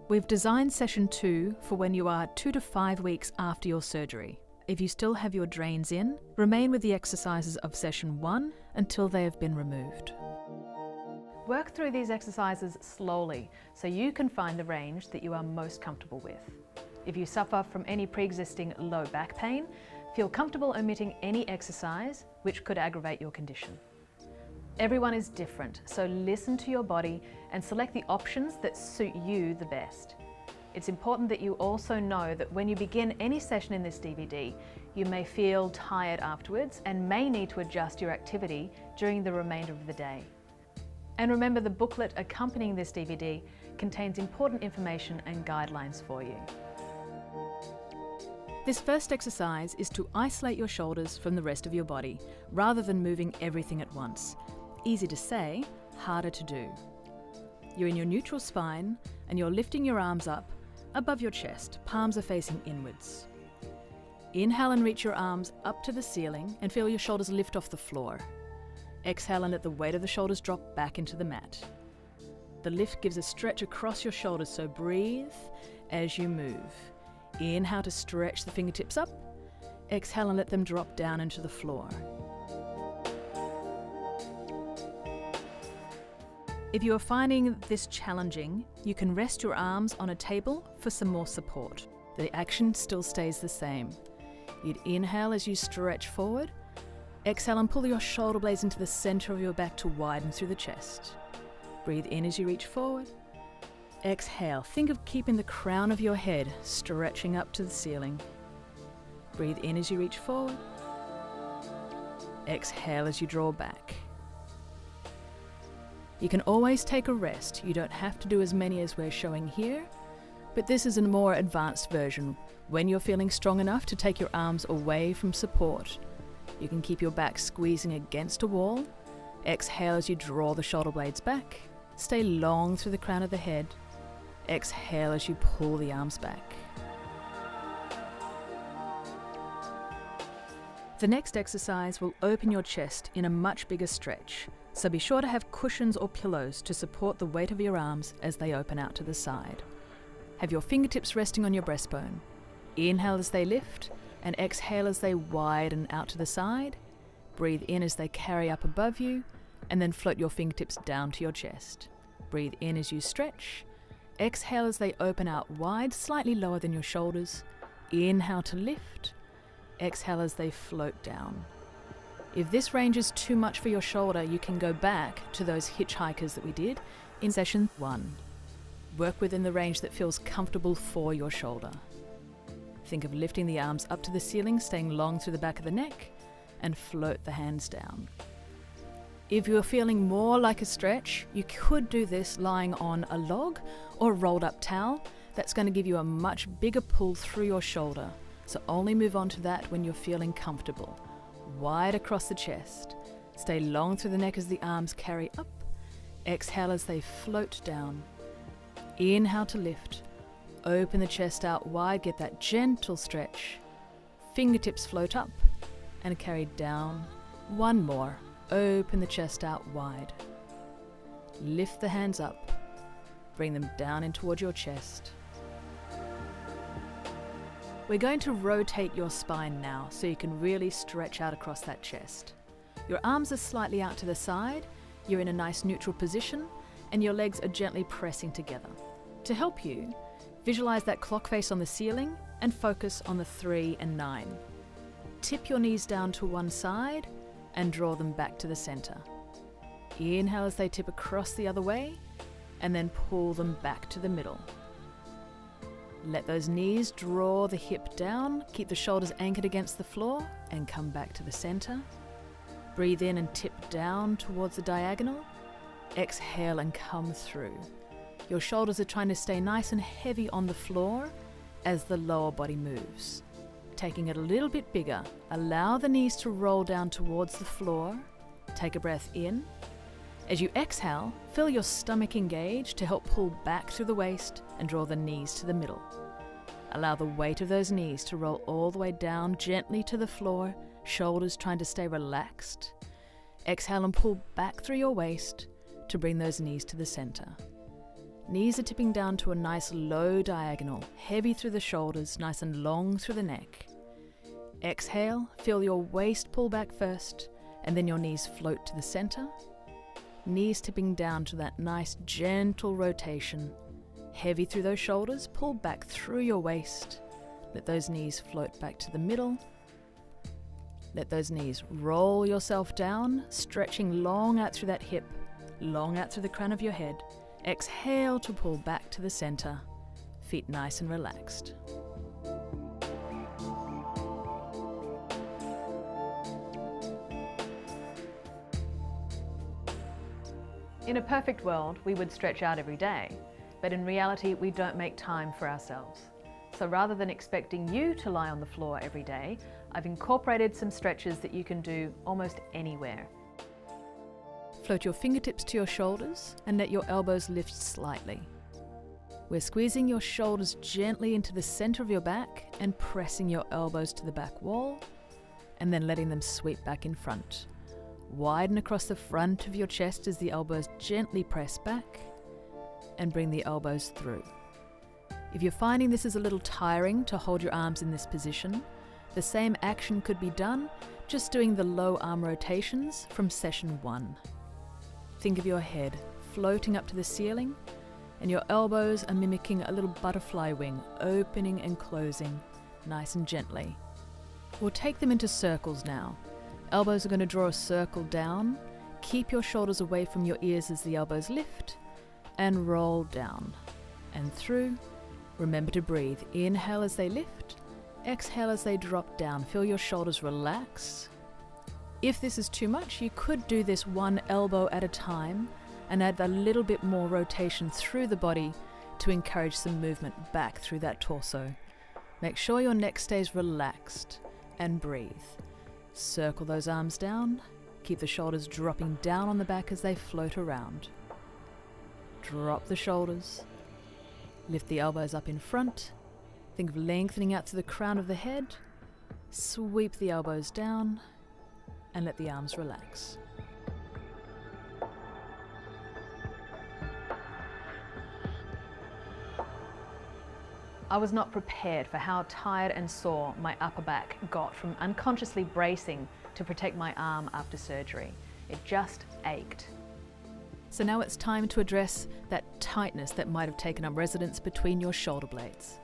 We've designed session 2 for when you are 2 to 5 weeks after your surgery. If you still have your drains in, remain with the exercises of session 1 until they have been removed. Work through these exercises slowly so you can find the range that you are most comfortable with. If you suffer from any pre-existing low back pain, feel comfortable omitting any exercise which could aggravate your condition. Everyone is different, so listen to your body and select the options that suit you the best. It's important that you also know that when you begin any session in this DVD, you may feel tired afterwards and may need to adjust your activity during the remainder of the day. And remember, the booklet accompanying this DVD contains important information and guidelines for you. This first exercise is to isolate your shoulders from the rest of your body, rather than moving everything at once. Easy to say, harder to do. You're in your neutral spine and you're lifting your arms up above your chest, palms are facing inwards. Inhale and reach your arms up to the ceiling and feel your shoulders lift off the floor. Exhale and let the weight of the shoulders drop back into the mat. The lift gives a stretch across your shoulders, so breathe as you move. Inhale to stretch the fingertips up. Exhale and let them drop down into the floor. If you are finding this challenging, you can rest your arms on a table for some more support. The action still stays the same. You'd inhale as you stretch forward. Exhale and pull your shoulder blades into the center of your back to widen through the chest. Breathe in as you reach forward. Exhale. Think of keeping the crown of your head stretching up to the ceiling. Breathe in as you reach forward. Exhale as you draw back. You can always take a rest. You don't have to do as many as we're showing here, but this is a more advanced version. When you're feeling strong enough to take your arms away from support, you can keep your back squeezing against a wall. Exhale as you draw the shoulder blades back. Stay long through the crown of the head. Exhale as you pull the arms back. The next exercise will open your chest in a much bigger stretch, so be sure to have cushions or pillows to support the weight of your arms as they open out to the side. Have your fingertips resting on your breastbone. Inhale as they lift, and exhale as they widen out to the side. Breathe in as they carry up above you, and then float your fingertips down to your chest. Breathe in as you stretch. Exhale as they open out wide, slightly lower than your shoulders. Inhale to lift. Exhale as they float down. If this range is too much for your shoulder, you can go back to those hitchhikers that we did in session 1. Work within the range that feels comfortable for your shoulder. Think of lifting the arms up to the ceiling, staying long through the back of the neck, and float the hands down. If you're feeling more like a stretch, you could do this lying on a log or a rolled up towel. That's going to give you a much bigger pull through your shoulder, so only move on to that when you're feeling comfortable. Wide across the chest. Stay long through the neck as the arms carry up. Exhale as they float down. Inhale to lift. Open the chest out wide, get that gentle stretch. Fingertips float up and carry down. One more. Open the chest out wide. Lift the hands up. Bring them down in towards your chest. We're going to rotate your spine now so you can really stretch out across that chest. Your arms are slightly out to the side, you're in a nice neutral position, and your legs are gently pressing together. To help you, visualize that clock face on the ceiling and focus on the 3 and 9. Tip your knees down to one side and draw them back to the center. Inhale as they tip across the other way, and then pull them back to the middle. Let those knees draw the hip down, keep the shoulders anchored against the floor, and come back to the center. Breathe in and tip down towards the diagonal. Exhale and come through. Your shoulders are trying to stay nice and heavy on the floor as the lower body moves. Taking it a little bit bigger, allow the knees to roll down towards the floor. Take a breath in. As you exhale, feel your stomach engage to help pull back through the waist and draw the knees to the middle. Allow the weight of those knees to roll all the way down gently to the floor, shoulders trying to stay relaxed. Exhale and pull back through your waist to bring those knees to the center. Knees are tipping down to a nice low diagonal, heavy through the shoulders, nice and long through the neck. Exhale, feel your waist pull back first, and then your knees float to the center. Knees tipping down to that nice gentle rotation. Heavy through those shoulders, pull back through your waist. Let those knees float back to the middle. Let those knees roll yourself down, stretching long out through that hip, long out through the crown of your head. Exhale to pull back to the center. Feet nice and relaxed. In a perfect world, we would stretch out every day, but in reality, we don't make time for ourselves. So rather than expecting you to lie on the floor every day, I've incorporated some stretches that you can do almost anywhere. Float your fingertips to your shoulders and let your elbows lift slightly. We're squeezing your shoulders gently into the center of your back and pressing your elbows to the back wall, and then letting them sweep back in front. Widen across the front of your chest as the elbows gently press back, and bring the elbows through. If you're finding this is a little tiring to hold your arms in this position, the same action could be done just doing the low arm rotations from session 1. Think of your head floating up to the ceiling, and your elbows are mimicking a little butterfly wing, opening and closing, nice and gently. We'll take them into circles now. Elbows are going to draw a circle down. Keep your shoulders away from your ears as the elbows lift, and roll down and through. Remember to breathe. Inhale as they lift, exhale as they drop down. Feel your shoulders relax. If this is too much, you could do this one elbow at a time and add a little bit more rotation through the body to encourage some movement back through that torso. Make sure your neck stays relaxed and breathe. Circle those arms down. Keep the shoulders dropping down on the back as they float around. Drop the shoulders. Lift the elbows up in front. Think of lengthening out to the crown of the head. Sweep the elbows down and let the arms relax. I was not prepared for how tired and sore my upper back got from unconsciously bracing to protect my arm after surgery. It just ached. So now it's time to address that tightness that might have taken up residence between your shoulder blades.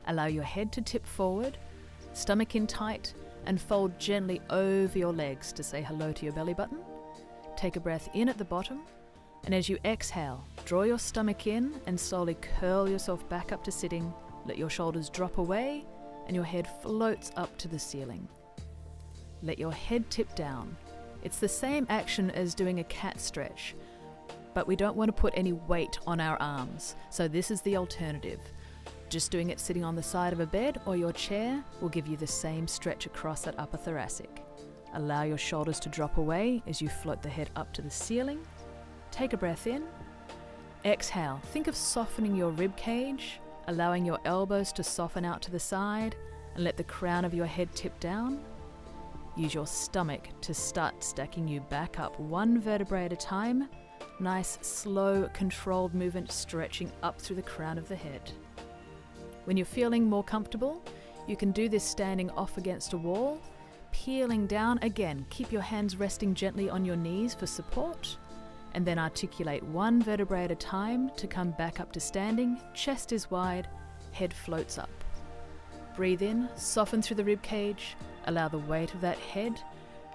Allow your head to tip forward, stomach in tight, and fold gently over your legs to say hello to your belly button. Take a breath in at the bottom, and as you exhale, draw your stomach in and slowly curl yourself back up to sitting. Let your shoulders drop away and your head floats up to the ceiling. Let your head tip down. It's the same action as doing a cat stretch, but we don't want to put any weight on our arms, so this is the alternative. Just doing it sitting on the side of a bed or your chair will give you the same stretch across that upper thoracic. Allow your shoulders to drop away as you float the head up to the ceiling. Take a breath in. Exhale. Think of softening your rib cage, allowing your elbows to soften out to the side, and let the crown of your head tip down. Use your stomach to start stacking you back up one vertebrae at a time. Nice, slow, controlled movement stretching up through the crown of the head. When you're feeling more comfortable, you can do this standing off against a wall, peeling down. Again, keep your hands resting gently on your knees for support, and then articulate one vertebrae at a time to come back up to standing. Chest is wide, head floats up. Breathe in, soften through the rib cage, allow the weight of that head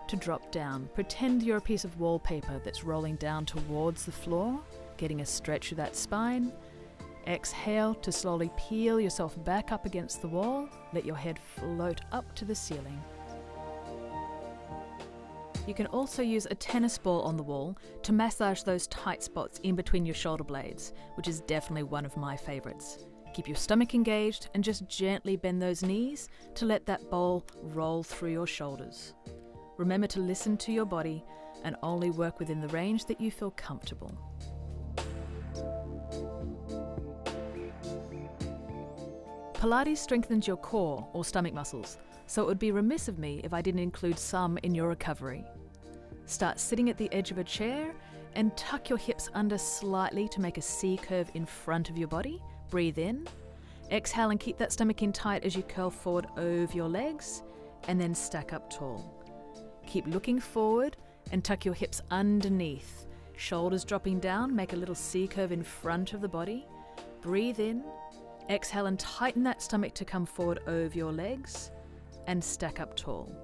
to drop down. Pretend you're a piece of wallpaper that's rolling down towards the floor, getting a stretch of that spine. Exhale to slowly peel yourself back up against the wall. Let your head float up to the ceiling. You can also use a tennis ball on the wall to massage those tight spots in between your shoulder blades, which is definitely one of my favorites. Keep your stomach engaged and just gently bend those knees to let that ball roll through your shoulders. Remember to listen to your body and only work within the range that you feel comfortable. Pilates strengthens your core or stomach muscles, so it would be remiss of me if I didn't include some in your recovery. Start sitting at the edge of a chair and tuck your hips under slightly to make a C curve in front of your body. Breathe in. Exhale and keep that stomach in tight as you curl forward over your legs, and then stack up tall. Keep looking forward and tuck your hips underneath. Shoulders dropping down, make a little C curve in front of the body. Breathe in. Exhale and tighten that stomach to come forward over your legs, and stack up tall.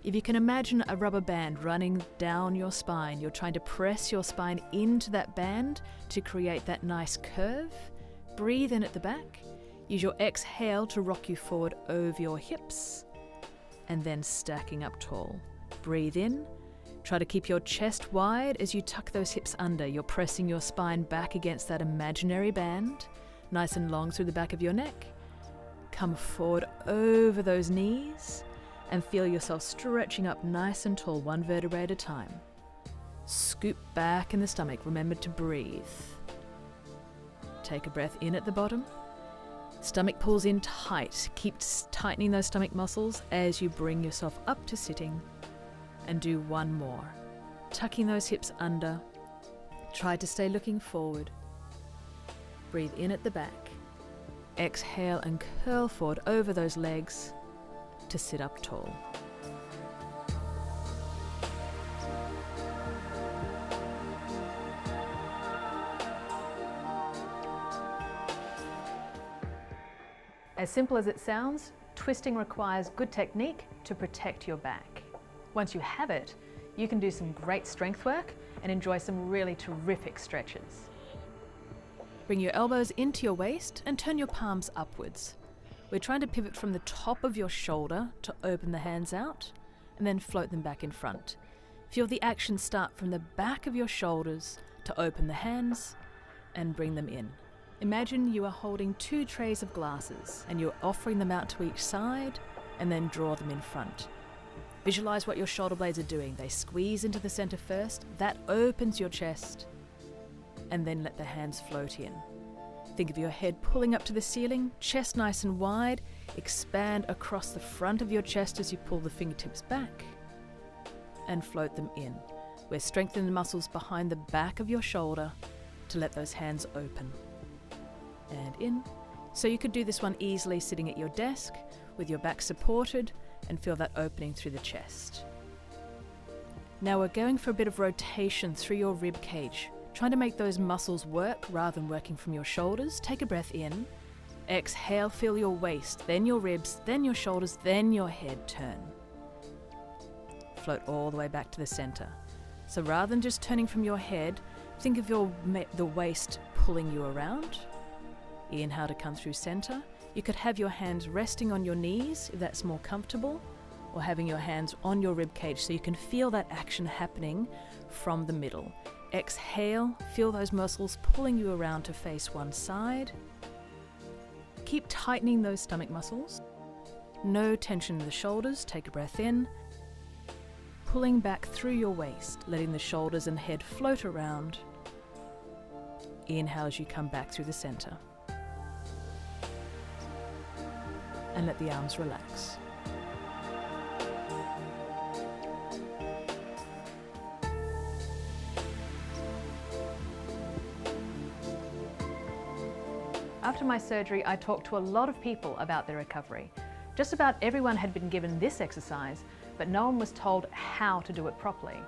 If you can imagine a rubber band running down your spine, you're trying to press your spine into that band to create that nice curve. Breathe in at the back. Use your exhale to rock you forward over your hips, and then stacking up tall. Breathe in. Try to keep your chest wide as you tuck those hips under. You're pressing your spine back against that imaginary band, nice and long through the back of your neck. Come forward over those knees and feel yourself stretching up nice and tall, one vertebrae at a time. Scoop back in the stomach. Remember to breathe. Take a breath in at the bottom. Stomach pulls in tight. Keep tightening those stomach muscles as you bring yourself up to sitting. And do one more. Tucking those hips under. Try to stay looking forward. Breathe in at the back. Exhale and curl forward over those legs to sit up tall. As simple as it sounds, twisting requires good technique to protect your back. Once you have it, you can do some great strength work and enjoy some really terrific stretches. Bring your elbows into your waist and turn your palms upwards. We're trying to pivot from the top of your shoulder to open the hands out and then float them back in front. Feel the action start from the back of your shoulders to open the hands and bring them in. Imagine you are holding 2 trays of glasses and you're offering them out to each side and then draw them in front. Visualize what your shoulder blades are doing. They squeeze into the center first, that opens your chest, and then let the hands float in. Think of your head pulling up to the ceiling, chest nice and wide, expand across the front of your chest as you pull the fingertips back and float them in. We're strengthening the muscles behind the back of your shoulder to let those hands open. And in. So you could do this one easily sitting at your desk with your back supported and feel that opening through the chest. Now we're going for a bit of rotation through your rib cage, trying to make those muscles work rather than working from your shoulders. Take a breath in. Exhale, feel your waist, then your ribs, then your shoulders, then your head turn. Float all the way back to the center. So rather than just turning from your head, think of the waist pulling you around. Inhale to come through center. You could have your hands resting on your knees if that's more comfortable, or having your hands on your rib cage so you can feel that action happening from the middle. Exhale, feel those muscles pulling you around to face one side. Keep tightening those stomach muscles. No tension in the shoulders. Take a breath in. Pulling back through your waist, letting the shoulders and head float around. Inhale as you come back through the center. And let the arms relax. After my surgery, I talked to a lot of people about their recovery. Just about everyone had been given this exercise, but no one was told how to do it properly.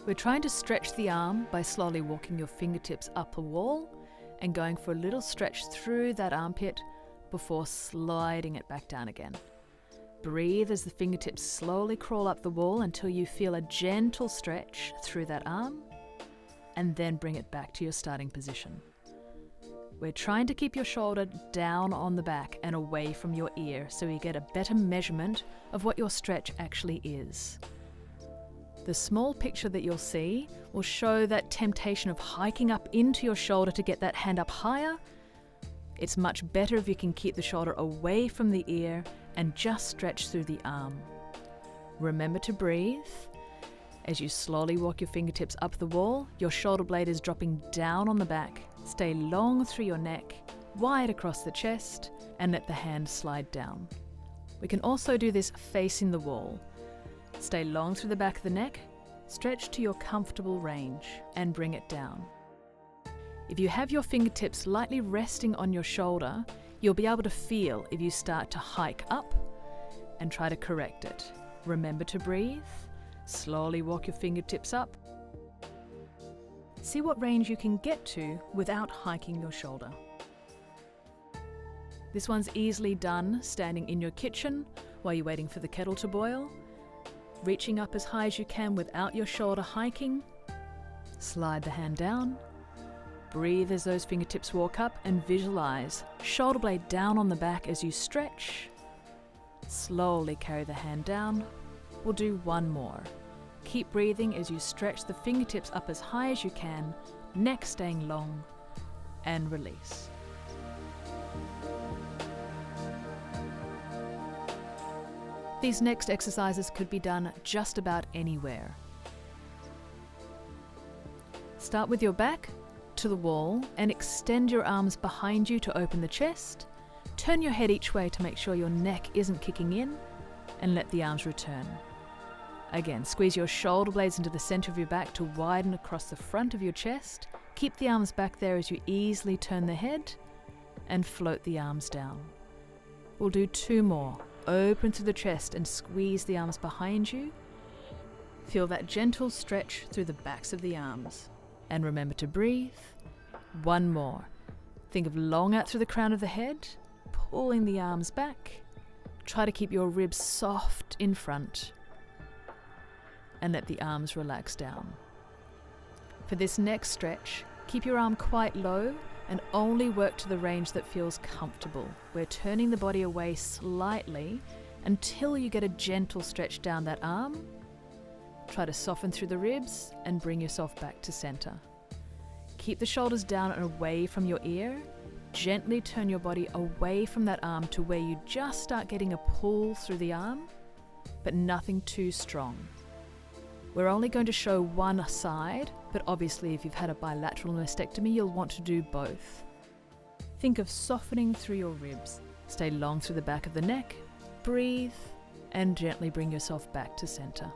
We're trying to stretch the arm by slowly walking your fingertips up a wall and going for a little stretch through that armpit before sliding it back down again. Breathe as the fingertips slowly crawl up the wall until you feel a gentle stretch through that arm, and then bring it back to your starting position. We're trying to keep your shoulder down on the back and away from your ear so you get a better measurement of what your stretch actually is. The small picture that you'll see will show that temptation of hiking up into your shoulder to get that hand up higher. It's much better if you can keep the shoulder away from the ear and just stretch through the arm. Remember to breathe. As you slowly walk your fingertips up the wall, your shoulder blade is dropping down on the back. Stay long through your neck, wide across the chest, and let the hand slide down. We can also do this facing the wall. Stay long through the back of the neck, Stretch to your comfortable range and bring it down. If you have your fingertips lightly resting on your shoulder, you'll be able to feel if you start to hike up, and try to correct it. Remember to breathe. Slowly walk your fingertips up. See what range you can get to without hiking your shoulder. This one's easily done standing in your kitchen while you're waiting for the kettle to boil, reaching up as high as you can without your shoulder hiking. Slide the hand down. Breathe as those fingertips walk up and visualize shoulder blade down on the back as you stretch. Slowly carry the hand down. We'll do one more. Keep breathing as you stretch the fingertips up as high as you can, neck staying long, and release. These next exercises could be done just about anywhere. Start with your back to the wall and extend your arms behind you to open the chest. Turn your head each way to make sure your neck isn't kicking in, and let the arms return. Again, squeeze your shoulder blades into the center of your back to widen across the front of your chest. Keep the arms back there as you easily turn the head and float the arms down. We'll do two more. Open through the chest and squeeze the arms behind you. Feel that gentle stretch through the backs of the arms. And remember to breathe. One more. Think of long out through the crown of the head, pulling the arms back. Try to keep your ribs soft in front. And let the arms relax down. For this next stretch, keep your arm quite low and only work to the range that feels comfortable. We're turning the body away slightly until you get a gentle stretch down that arm. Try to soften through the ribs and bring yourself back to center. Keep the shoulders down and away from your ear. Gently turn your body away from that arm to where you just start getting a pull through the arm, but nothing too strong. We're only going to show one side, but obviously if you've had a bilateral mastectomy, you'll want to do both. Think of softening through your ribs. Stay long through the back of the neck, breathe, and gently bring yourself back to center.